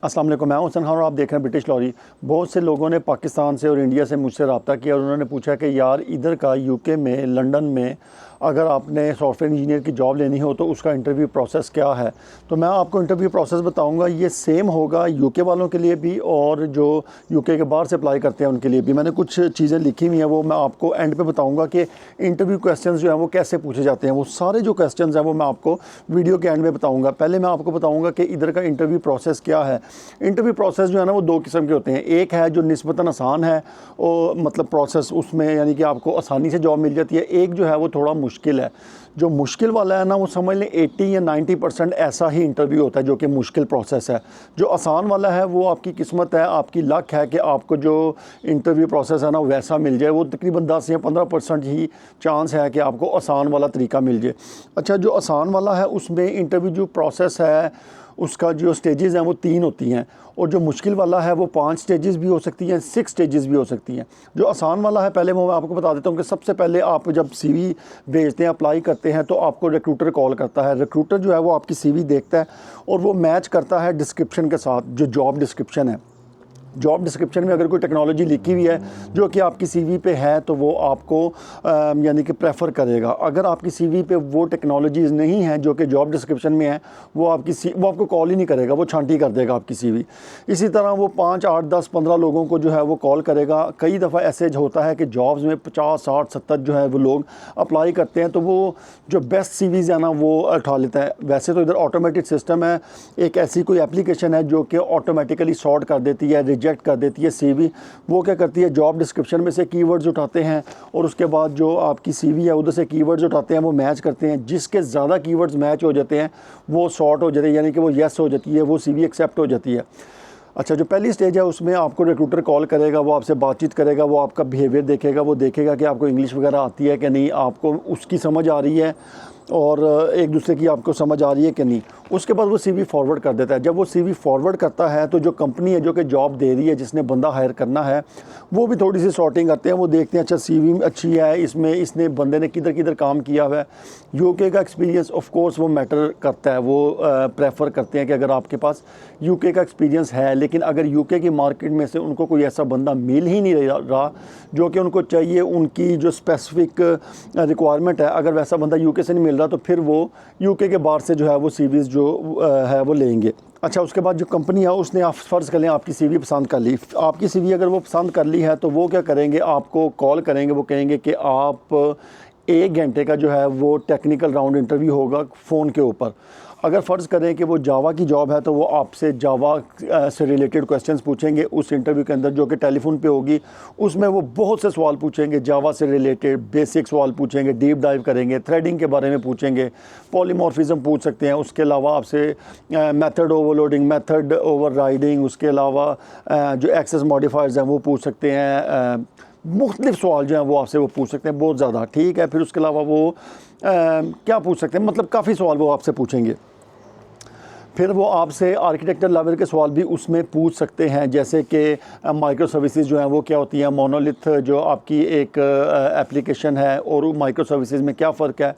अस्सलाम वालेकुम, मैं हुसैन खान और आप देख रहे हैं ब्रिटिश लॉरी। बहुत से लोगों ने पाकिस्तान से और इंडिया से मुझसे रब्ता किया और उन्होंने पूछा कि यार इधर का यूके में, लंदन में अगर आपने सॉफ्टवेयर इंजीनियर की जॉब लेनी हो तो उसका इंटरव्यू प्रोसेस क्या है। तो मैं आपको इंटरव्यू प्रोसेस बताऊंगा। ये सेम होगा यूके वालों के लिए भी और जो यूके के बाहर से अप्लाई करते हैं उनके लिए भी। मैंने कुछ चीज़ें लिखी हुई हैं, वो मैं आपको एंड पे बताऊंगा कि इंटरव्यू क्वेश्चंस जो हैं वो कैसे पूछे जाते हैं। वो सारे जो क्वेश्चंस हैं वो मैं आपको वीडियो के एंड में बताऊँगा। पहले मैं आपको बताऊँगा कि इधर का इंटरव्यू प्रोसेस क्या है। इंटरव्यू प्रोसेस जो है ना वो दो किस्म के होते हैं। एक है जो निस्बतन आसान है और मतलब प्रोसेस उसमें यानी कि आपको आसानी से जॉब मिल जाती है। एक जो है वो थोड़ा मुश्किल है। जो मुश्किल वाला है ना वो समझ लें 80 या 90% ऐसा ही इंटरव्यू होता है जो कि मुश्किल प्रोसेस है। जो आसान वाला है वो आपकी किस्मत है, आपकी लक है कि आपको जो इंटरव्यू प्रोसेस है ना वैसा मिल जाए। वो तकरीबन 10 या 15% ही चांस है कि आपको आसान वाला तरीका मिल जाए। अच्छा, जो आसान वाला है उसमें इंटरव्यू जो प्रोसेस है उसका जो स्टेजेस हैं वो 3 होती हैं और जो मुश्किल वाला है वो 5 स्टेजेस भी हो सकती हैं, 6 स्टेजेस भी हो सकती हैं। जो आसान वाला है पहले मैं आपको बता देता हूँ कि सबसे पहले आप जब सीवी भेजते हैं, अप्लाई करते हैं, तो आपको रिक्रूटर कॉल करता है। रिक्रूटर जो है वो आपकी सीवी देखता है और वो मैच करता है डिस्क्रिप्शन के साथ, जो जॉब डिस्क्रिप्शन है। जॉब डिस्क्रिप्शन में अगर कोई टेक्नोलॉजी लिखी हुई है जो कि आपकी सीवी पे है तो वो आपको यानी कि प्रेफर करेगा। अगर आपकी सीवी पे वो टेक्नोलॉजीज़ नहीं हैं जो कि जॉब डिस्क्रिप्शन में है, वो आपको कॉल ही नहीं करेगा, वो छांटी कर देगा आपकी सीवी। इसी तरह वो 5, 8, 10, 15 लोगों को जो है वो कॉल करेगा। कई दफ़ा ऐसे होता है कि जॉब्स में 50, 60, 70 जो है वो लोग अप्लाई करते हैं, तो वो जो बेस्ट सीवीज़ है ना वो उठा लेता है। वैसे तो इधर ऑटोमेटिक सिस्टम है, एक ऐसी कोई एप्लीकेशन है जो कि ऑटोमेटिकली सॉर्ट कर देती है, रिजेक्ट कर देती है सीवी। वो क्या करती है, जॉब डिस्क्रिप्शन में से कीवर्ड्स उठाते हैं और उसके बाद जो आपकी सीवी है उधर से कीवर्ड्स उठाते हैं, वो मैच करते हैं। जिसके ज़्यादा कीवर्ड्स मैच हो जाते हैं वो सॉर्ट हो जाते हैं, यानी कि वो येस हो जाती है, वो सीवी एक्सेप्ट हो जाती है। अच्छा, जो पहली स्टेज है उसमें आपको रिक्रूटर कॉल करेगा, वो आपसे बातचीत करेगा, वो आपका बिहेवियर देखेगा, वो देखेगा कि आपको इंग्लिश वगैरह आती है कि नहीं, आपको उसकी समझ आ रही है और एक दूसरे की आपको समझ आ रही है कि नहीं। उसके बाद वो सीवी फॉरवर्ड कर देता है। जब वो सीवी फॉरवर्ड करता है तो जो कंपनी है जो कि जॉब दे रही है, जिसने बंदा हायर करना है, वो भी थोड़ी सी सॉर्टिंग करते हैं। वो देखते हैं अच्छा सीवी अच्छी है, इसमें इसने बंदे ने किधर किधर काम किया हुआ है। यूके का एक्सपीरियंस ऑफ कोर्स वो मैटर करता है। वो प्रेफर करते हैं कि अगर आपके पास यूके का एक्सपीरियंस है, लेकिन अगर यूके की मार्केट में से उनको कोई ऐसा बंदा मिल ही नहीं रहा जो कि उनको चाहिए, उनकी जो स्पेसिफिक रिक्वायरमेंट है, अगर वैसा बंदा यूके से नहीं मिल रहा तो फिर वो यूके के बाहर से जो है वो सीवीज़ जो है वो लेंगे। अच्छा, उसके बाद जो कंपनी है उसने आप फ़र्ज़ कर लें आपकी सीवी पसंद कर ली। आपकी सीवी अगर वो पसंद कर ली है तो वो क्या करेंगे, आपको कॉल करेंगे। वो कहेंगे कि आप 1 घंटे का जो है वो टेक्निकल राउंड इंटरव्यू होगा फ़ोन के ऊपर। अगर फ़र्ज़ करें कि वो जावा की जॉब है तो वो आपसे जावा से रिलेटेड क्वेश्चंस पूछेंगे उस इंटरव्यू के अंदर, जो कि टेलीफोन पे होगी। उसमें वो बहुत से सवाल पूछेंगे, जावा से रिलेटेड बेसिक सवाल पूछेंगे, डीप डाइव करेंगे, थ्रेडिंग के बारे में पूछेंगे, पॉलीमॉर्फिज्म पूछ सकते हैं। उसके अलावा आपसे मेथड ओवरलोडिंग, मेथड ओवरराइडिंग, उसके अलावा जो एक्सेस मॉडिफायर्स हैं वो पूछ सकते हैं। मुख्तलिफ सवाल जो हैं वो आपसे वो पूछ सकते हैं, बहुत ज़्यादा। ठीक है, फिर उसके अलावा वो क्या पूछ सकते हैं, मतलब काफ़ी सवाल वो आपसे पूछेंगे। फिर वो आपसे आर्किटेक्चर लेवल के सवाल भी उसमें पूछ सकते हैं, जैसे कि माइक्रो सर्विसेज जो हैं वो क्या होती हैं, मोनोलिथ जो आपकी एक एप्लीकेशन है और माइक्रो सर्विसेज में क्या फ़र्क है,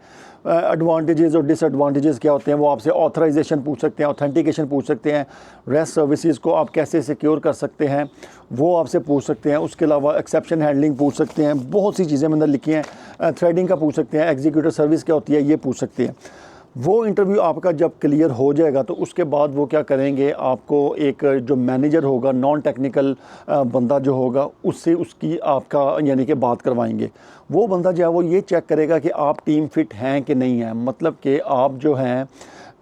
एडवांटेजेस और डिसएडवांटेजेस क्या होते हैं। वो आपसे ऑथराइजेशन पूछ सकते हैं, ऑथेंटिकेशन पूछ सकते हैं, रेस्ट सर्विसेज को आप कैसे सिक्योर कर सकते हैं वो आपसे पूछ सकते हैं। उसके अलावा एक्सेप्शन हैंडलिंग पूछ सकते हैं, बहुत सी चीज़ें मैंने लिखी हैं। थ्रेडिंग का पूछ सकते हैं, एग्जीक्यूटिव सर्विस क्या होती है ये पूछ सकते हैं। वो इंटरव्यू आपका जब क्लियर हो जाएगा तो उसके बाद वो क्या करेंगे, आपको एक जो मैनेजर होगा, नॉन टेक्निकल बंदा जो होगा, उससे उसकी आपका यानी कि बात करवाएंगे। वो बंदा जो है वो ये चेक करेगा कि आप टीम फिट हैं कि नहीं है, मतलब कि आप जो हैं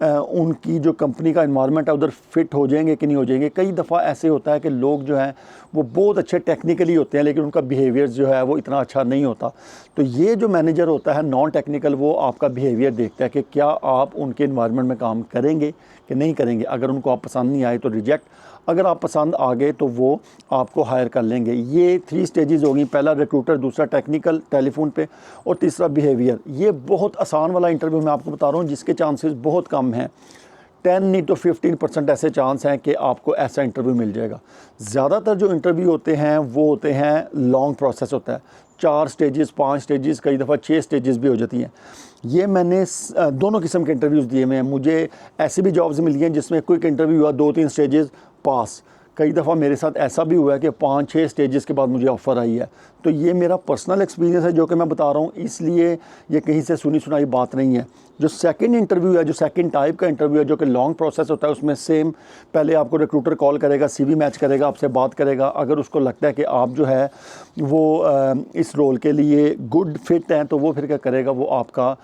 उनकी जो कंपनी का इन्वायरमेंट है उधर फिट हो जाएंगे कि नहीं हो जाएंगे। कई दफ़ा ऐसे होता है कि लोग जो हैं वो बहुत अच्छे टेक्निकली होते हैं लेकिन उनका बिहेवियर जो है वो इतना अच्छा नहीं होता। तो ये जो मैनेजर होता है नॉन टेक्निकल, वो आपका बिहेवियर देखता है कि क्या आप उनके इन्वायरमेंट में काम करेंगे कि नहीं करेंगे। अगर उनको आप पसंद नहीं आए तो रिजेक्ट, अगर आप पसंद आ गए तो वो आपको हायर कर लेंगे। ये 3 स्टेजेस होगी, पहला रिक्रूटर, दूसरा टेक्निकल टेलीफोन पे और तीसरा बिहेवियर। ये बहुत आसान वाला इंटरव्यू मैं आपको बता रहा हूँ जिसके चांसेस बहुत कम हैं। 10 नहीं तो 15% ऐसे चांस हैं कि आपको ऐसा इंटरव्यू मिल जाएगा। ज़्यादातर जो इंटरव्यू होते हैं वो होते हैं लॉन्ग प्रोसेस होता है, 4 स्टेजेस, 5 स्टेजेस, कई दफ़ा 6 स्टेजेस भी हो जाती हैं। ये मैंने दोनों किस्म के इंटरव्यूज़ दिए हुए हैं। मुझे ऐसी भी जॉब्स मिली हैं जिसमें क्विक इंटरव्यू हुआ, 2-3 स्टेजेस पास। कई दफ़ा मेरे साथ ऐसा भी हुआ है कि 5-6 स्टेजेस के बाद मुझे ऑफ़र आई है। तो ये मेरा पर्सनल एक्सपीरियंस है जो कि मैं बता रहा हूँ, इसलिए ये कहीं से सुनी सुनाई बात नहीं है। जो सेकंड इंटरव्यू है, जो सेकंड टाइप का इंटरव्यू है, जो कि लॉन्ग प्रोसेस होता है, उसमें सेम पहले आपको रिक्रूटर कॉल करेगा, सीवी मैच करेगा, आपसे बात करेगा। अगर उसको लगता है कि आप जो है वो इस रोल के लिए गुड फिट हैं, तो वो फिर क्या करेगा, वो आपका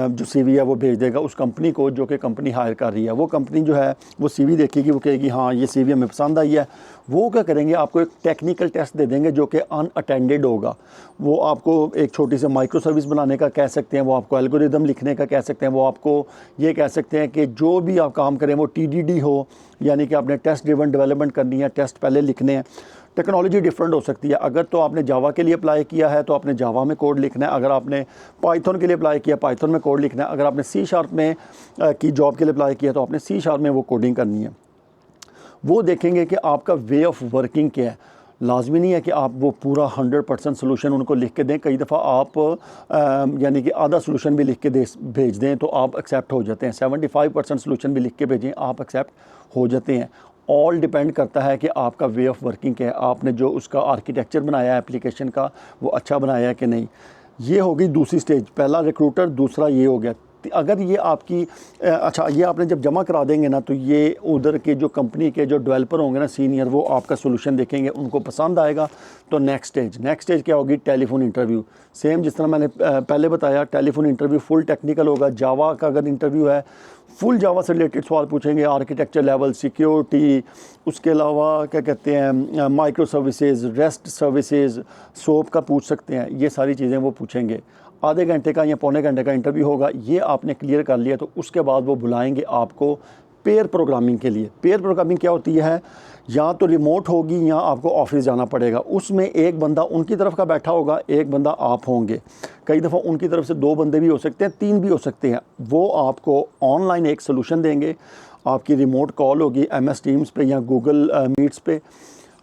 जो सीवी है वो भेज देगा उस कंपनी को जो कि कंपनी हायर कर रही है। वो कंपनी जो है वो सीवी देखेगी, वो कहेगी हाँ ये सीवी हमें पसंद आई है। वो क्या करेंगे, आपको एक टेक्निकल टेस्ट दे देंगे जो कि अनअटेंडेड होगा। वो आपको एक छोटी सी माइक्रो सर्विस बनाने का कह सकते हैं, वो आपको एल्गोरिदम लिखने का कह सकते हैं, वो आपको ये कह सकते हैं कि जो भी आप काम करें वो TDD हो, यानी कि आपने टेस्ट ड्रिवन डेवलपमेंट करनी है, टेस्ट पहले लिखने हैं। टेक्नोलॉजी डिफरेंट हो सकती है। अगर तो आपने जावा के लिए अप्लाई किया है तो आपने जावा में कोड लिखना है। अगर आपने पाइथन के लिए अप्लाई किया, पाइथन में कोड लिखना है। अगर आपने C# में की जॉब के लिए अप्लाई किया तो आपने C# में वो कोडिंग करनी है। वो देखेंगे कि आपका वे ऑफ वर्किंग क्या है। लाजमी नहीं है कि आप वो पूरा 100% सोल्यूशन उनको लिख के दें। कई दफ़ा आप यानी कि आधा सोल्यूशन भी लिख के भेज दें तो आप एक्सेप्ट हो जाते हैं। 75% सोल्यूशन भी लिख के भेजें, आप एक्सेप्ट हो जाते हैं। ऑल डिपेंड करता है कि आपका वे ऑफ वर्किंग क्या है, आपने जो उसका आर्किटेक्चर बनाया है एप्लीकेशन का वो अच्छा बनाया है कि नहीं। ये होगी दूसरी स्टेज। पहला रिक्रूटर, दूसरा ये हो गया। अगर ये आपकी अच्छा, ये आपने जब जमा करा देंगे ना तो ये उधर के जो कंपनी के जो डेवलपर होंगे ना सीनियर, वो आपका सोल्यूशन देखेंगे, उनको पसंद आएगा तो नेक्स्ट स्टेज क्या होगी, टेलीफोन इंटरव्यू। सेम जिस तरह मैंने पहले बताया, टेलीफोन इंटरव्यू फुल टेक्निकल होगा। जावा का अगर इंटरव्यू है, फुल जावा से रिलेटेड सवाल पूछेंगे, आर्किटेक्चर लेवल, सिक्योरिटी, उसके अलावा क्या कहते हैं micro services, rest services, soap का पूछ सकते हैं। ये सारी चीज़ें वो पूछेंगे। आधे घंटे का या पौने घंटे का इंटरव्यू होगा। ये आपने क्लियर कर लिया तो उसके बाद वो बुलाएंगे आपको पेयर प्रोग्रामिंग के लिए। पेयर प्रोग्रामिंग क्या होती है, या तो रिमोट होगी या आपको ऑफिस जाना पड़ेगा। उसमें एक बंदा उनकी तरफ का बैठा होगा, एक बंदा आप होंगे। कई दफ़ा उनकी तरफ से 2 बंदे भी हो सकते हैं, 3 भी हो सकते हैं। वो आपको ऑनलाइन एक सोल्यूशन देंगे। आपकी रिमोट कॉल होगी MS टीम्स पे या गूगल मीट्स पे।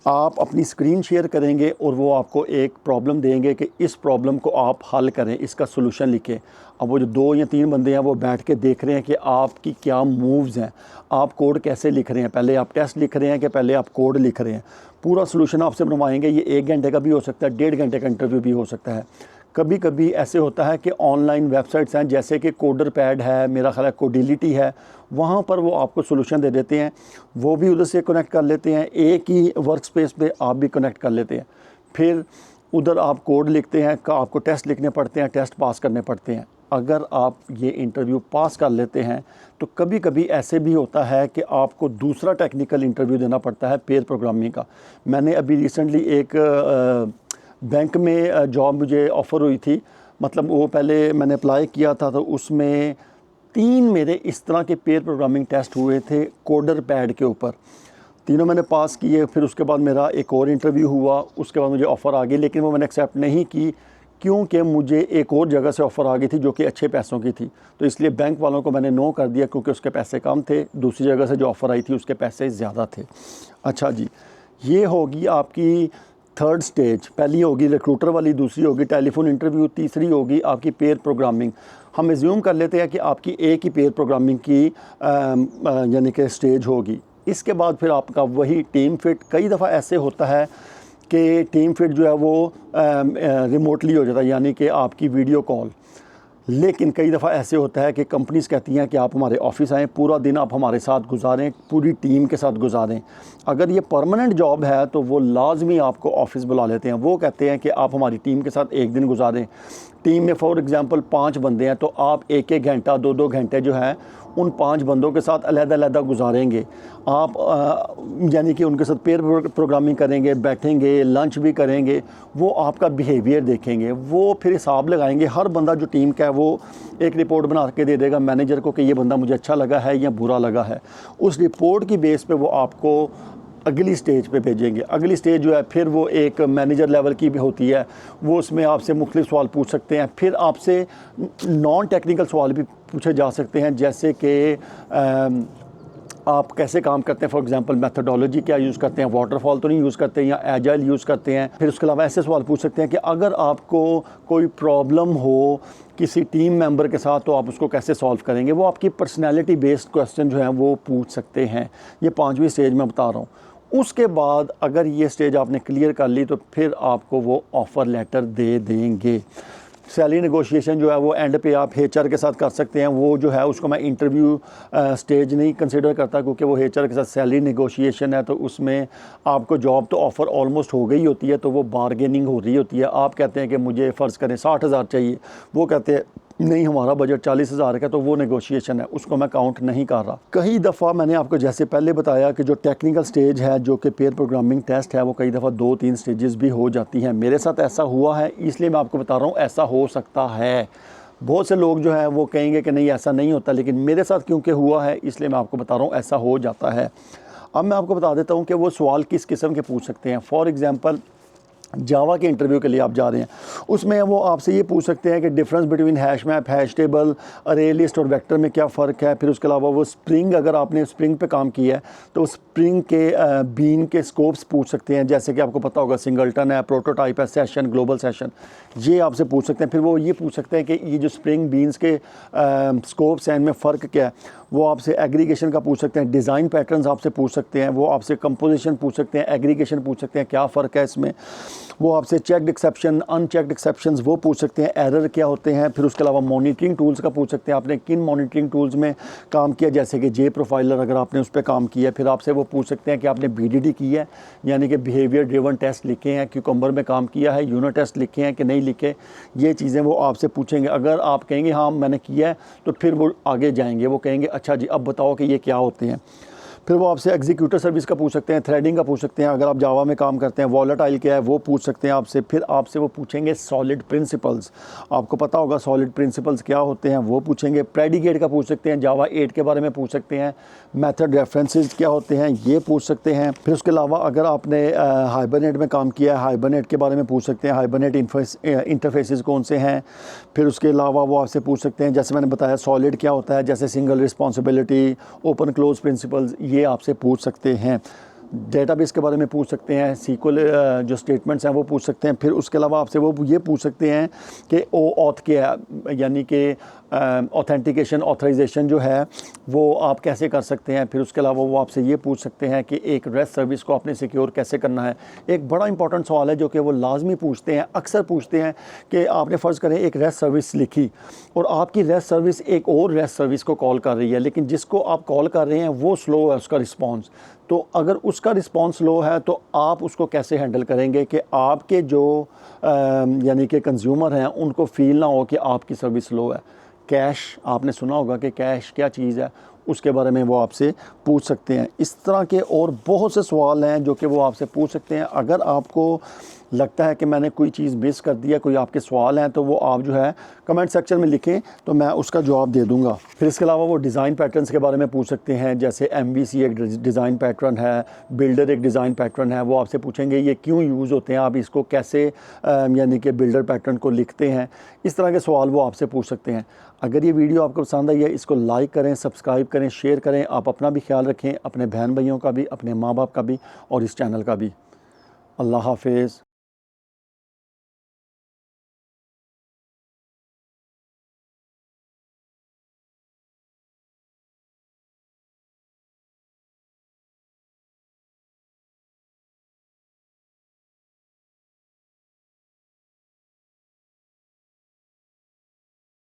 आप अपनी स्क्रीन शेयर करेंगे और वो आपको एक प्रॉब्लम देंगे कि इस प्रॉब्लम को आप हल करें, इसका सोल्यूशन लिखें। अब वो जो 2 या 3 बंदे हैं वो बैठ के देख रहे हैं कि आपकी क्या मूव्स हैं, आप कोड कैसे लिख रहे हैं, पहले आप टेस्ट लिख रहे हैं कि पहले आप कोड लिख रहे हैं। पूरा सोल्यूशन आपसे बनवाएंगे। ये 1 घंटे का भी हो सकता है, 1.5 घंटे का इंटरव्यू भी हो सकता है। कभी कभी ऐसे होता है कि ऑनलाइन वेबसाइट्स हैं जैसे कि कोडर पैड है, मेरा ख्याल है कोडिलिटी है, वहाँ पर वो आपको सोल्यूशन दे देते हैं। वो भी उधर से कनेक्ट कर लेते हैं, एक ही वर्क स्पेस पे आप भी कनेक्ट कर लेते हैं। फिर उधर आप कोड लिखते हैं, आपको टेस्ट लिखने पड़ते हैं, टेस्ट पास करने पड़ते हैं। अगर आप ये इंटरव्यू पास कर लेते हैं तो कभी कभी ऐसे भी होता है कि आपको दूसरा टेक्निकल इंटरव्यू देना पड़ता है पेयर प्रोग्रामिंग का। मैंने अभी रिसेंटली एक बैंक में जॉब मुझे ऑफ़र हुई थी। मतलब वो पहले मैंने अप्लाई किया था तो उसमें 3 मेरे इस तरह के पेयर प्रोग्रामिंग टेस्ट हुए थे कोडर पैड के ऊपर। तीनों मैंने पास किए। फिर उसके बाद मेरा एक और इंटरव्यू हुआ, उसके बाद मुझे ऑफ़र आ गई, लेकिन वो मैंने एक्सेप्ट नहीं की क्योंकि मुझे एक और जगह से ऑफ़र आ गई थी जो कि अच्छे पैसों की थी। तो इसलिए बैंक वालों को मैंने नो कर दिया क्योंकि उसके पैसे कम थे। दूसरी जगह से जो ऑफ़र आई थी उसके पैसे ज़्यादा थे। अच्छा जी, ये होगी आपकी 3rd स्टेज। पहली होगी रिक्रूटर वाली, दूसरी होगी टेलीफोन इंटरव्यू, तीसरी होगी आपकी पेयर प्रोग्रामिंग। हम एज्यूम कर लेते हैं कि आपकी एक ही पेयर प्रोग्रामिंग की यानी कि स्टेज होगी। इसके बाद फिर आपका वही टीम फिट। कई दफ़ा ऐसे होता है कि टीम फिट जो है वो रिमोटली हो जाता है, यानी कि आपकी वीडियो कॉल। लेकिन कई दफ़ा ऐसे होता है कि कंपनीज़ कहती हैं कि आप हमारे ऑफिस आएँ, पूरा दिन आप हमारे साथ गुजारें, पूरी टीम के साथ गुजारें। अगर ये परमानेंट जॉब है तो वो लाजमी आपको ऑफिस बुला लेते हैं। वो कहते हैं कि आप हमारी टीम के साथ एक दिन गुजारें। टीम में फॉर एग्ज़ाम्पल 5 बंदे हैं तो आप 1-1 घंटा, 2-2 घंटे जो है उन 5 बंदों के साथ अलग-अलग गुजारेंगे। आप यानी कि उनके साथ पेयर प्रोग्रामिंग करेंगे, बैठेंगे, लंच भी करेंगे। वो आपका बिहेवियर देखेंगे, वो फिर हिसाब लगाएंगे। हर बंदा जो टीम का है वो एक रिपोर्ट बना के दे देगा मैनेजर को कि ये बंदा मुझे अच्छा लगा है या बुरा लगा है। उस रिपोर्ट की बेस पे वो आपको अगली स्टेज पे भेजेंगे। अगली स्टेज जो है फिर वो एक मैनेजर लेवल की भी होती है। वो उसमें आपसे मुख्तलिफ सवाल पूछ सकते हैं। फिर आपसे नॉन टेक्निकल सवाल भी पूछे जा सकते हैं, जैसे कि आप कैसे काम करते हैं, फॉर एग्जांपल मेथोडोलॉजी क्या यूज़ करते हैं, वाटरफॉल तो नहीं यूज़ करते या एजाइल यूज़ करते हैं। फिर उसके अलावा ऐसे सवाल पूछ सकते हैं कि अगर आपको कोई प्रॉब्लम हो किसी टीम मेंबर के साथ तो आप उसको कैसे सॉल्व करेंगे। वो आपकी पर्सनैलिटी बेस्ड क्वेश्चन जो है वो पूछ सकते हैं। ये 5वीं स्टेज मैं बता रहा हूँ। उसके बाद अगर ये स्टेज आपने क्लियर कर ली तो फिर आपको वो ऑफ़र लेटर दे देंगे। सैलरी नेगोशिएशन जो है वो एंड पे आप HR के साथ कर सकते हैं। वो जो है उसको मैं इंटरव्यू स्टेज नहीं कंसिडर करता, क्योंकि वो HR के साथ सैलरी नेगोशिएशन है, तो उसमें आपको जॉब तो ऑफ़र ऑलमोस्ट हो गई होती है, तो वो बारगेनिंग हो रही होती है। आप कहते हैं कि मुझे फ़र्ज़ करें 60,000 चाहिए, वो कहते हैं नहीं हमारा बजट 40,000 का, तो वो नेगोशिएशन है, उसको मैं काउंट नहीं कर रहा। कई दफ़ा मैंने आपको जैसे पहले बताया कि जो टेक्निकल स्टेज है जो कि पेयर प्रोग्रामिंग टेस्ट है वो कई दफ़ा 2-3 स्टेजेस भी हो जाती हैं। मेरे साथ ऐसा हुआ है, इसलिए मैं आपको बता रहा हूँ ऐसा हो सकता है। बहुत से लोग जो हैं वो कहेंगे कि नहीं ऐसा नहीं होता, लेकिन मेरे साथ क्योंकि हुआ है इसलिए मैं आपको बता रहा हूँ ऐसा हो जाता है। अब मैं आपको बता देता हूँ कि वो सवाल किस किस्म के पूछ सकते हैं। फॉर एग्ज़ाम्पल जावा के इंटरव्यू के लिए आप जा रहे हैं, उसमें वो आपसे ये पूछ सकते हैं कि difference between hash map, hash table, अरे लिस्ट और वेक्टर में क्या फ़र्क है। फिर उसके अलावा वो स्प्रिंग, अगर आपने स्प्रिंग पे काम किया है तो स्प्रिंग के बीन के स्कोप्स पूछ सकते हैं। जैसे कि आपको पता होगा सिंगलटन है, प्रोटोटाइप है, सेशन, ग्लोबल सेशन, ये आपसे पूछ सकते हैं। फिर वो ये पूछ सकते हैं कि ये जो स्प्रिंग बीन्स के स्कोप्स हैं इनमें फ़र्क क्या है। वो आपसे एग्रीगेशन का पूछ सकते हैं, डिज़ाइन पैटर्न्स आपसे पूछ सकते हैं, वो आपसे कंपोजिशन पूछ सकते हैं, एग्रीगेशन पूछ सकते हैं क्या फ़र्क है इसमें। वो आपसे चेक्ड एक्सेप्शन, अनचेक्ड एक्सेप्शंस वो पूछ सकते हैं, एरर क्या होते हैं। फिर उसके अलावा मॉनिटरिंग टूल्स का पूछ सकते हैं, आपने किन मॉनिटरिंग टूल्स में काम किया, जैसे कि जे प्रोफाइलर अगर आपने उस पर काम किया। फिर आपसे वो पूछ सकते हैं कि आपने BDD की है, यानी कि बिहेवियर ड्रिवन टेस्ट लिखे हैं, क्यूकम्बर में काम किया है, यूनिट टेस्ट लिखे हैं कि नहीं लिखे। ये चीज़ें वो आपसे पूछेंगे। अगर आप कहेंगे हाँ मैंने किया है तो फिर वो आगे जाएंगे, वो कहेंगे अच्छा जी अब बताओ कि ये क्या होते हैं। फिर वो आपसे एग्जीक्यूटर सर्विस का पूछ सकते हैं, थ्रेडिंग का पूछ सकते हैं, अगर आप जावा में काम करते हैं, वॉलेटाइल क्या है वो पूछ सकते हैं आपसे। फिर आपसे वो पूछेंगे सॉलिड प्रिंसिपल्स, आपको पता होगा सॉलिड प्रिंसिपल्स क्या होते हैं वो पूछेंगे। प्रेडिकेट का पूछ सकते हैं, जावा 8 के बारे में पूछ सकते हैं। मेथड रेफरेंसेस क्या होते हैं ये पूछ सकते हैं। फिर उसके अलावा अगर आपने हाइबरनेट में काम किया है, हाइबरनेट के बारे में पूछ सकते हैं, हाइबरनेट इंटरफेसेस कौन से हैं। फिर उसके अलावा वो आपसे पूछ सकते हैं, जैसे मैंने बताया सॉलिड क्या होता है, जैसे single responsibility, open close principles, ये आपसे पूछ सकते हैं। डेटाबेस के बारे में पूछ सकते हैं, सीक्वल जो स्टेटमेंट्स हैं वो पूछ सकते हैं। फिर उसके अलावा आपसे वो ये पूछ सकते हैं कि OAuth क्या है, यानी कि ऑथेंटिकेशन, ऑथराइजेशन जो है वो आप कैसे कर सकते हैं। फिर उसके अलावा वो आपसे ये पूछ सकते हैं कि एक रेस्ट सर्विस को आपने सिक्योर कैसे करना है। एक बड़ा इंपॉर्टेंट सवाल है जो कि वो लाजमी पूछते हैं, अक्सर पूछते हैं कि आपने फ़र्ज़ करें एक रेस्ट सर्विस लिखी और आपकी रेस्ट सर्विस एक और रेस्ट सर्विस को कॉल कर रही है, लेकिन जिसको आप कॉल कर रहे हैं वो स्लो है उसका रिस्पॉन्स। तो अगर उसका रिस्पॉन्स लो है तो आप उसको कैसे हैंडल करेंगे कि आपके जो यानी कि कंज्यूमर हैं उनको फ़ील ना हो कि आपकी सर्विस लो है। कैश, आपने सुना होगा कि कैश क्या चीज़ है, उसके बारे में वो आपसे पूछ सकते हैं। इस तरह के और बहुत से सवाल हैं जो कि वो आपसे पूछ सकते हैं। अगर आपको लगता है कि मैंने कोई चीज़ मिस कर दी है, कोई आपके सवाल हैं, तो वो आप जो है कमेंट सेक्शन में लिखें तो मैं उसका जवाब दे दूंगा। फिर इसके अलावा वो डिज़ाइन पैटर्न्स के बारे में पूछ सकते हैं, जैसे MVC एक डिज़ाइन पैटर्न है, बिल्डर एक डिज़ाइन पैटर्न है। वो आपसे पूछेंगे ये क्यों यूज़ होते हैं, आप इसको कैसे यानी कि बिल्डर पैटर्न को लिखते हैं। इस तरह के सवाल वो आपसे पूछ सकते हैं। अगर ये वीडियो आपको पसंद आई है इसको लाइक करें, सब्सक्राइब करें, शेयर करें। आप अपना भी ख्याल रखें, अपने बहन भाइयों का भी, अपने माँ बाप का भी और इस चैनल का भी। अल्लाह हाफिज़।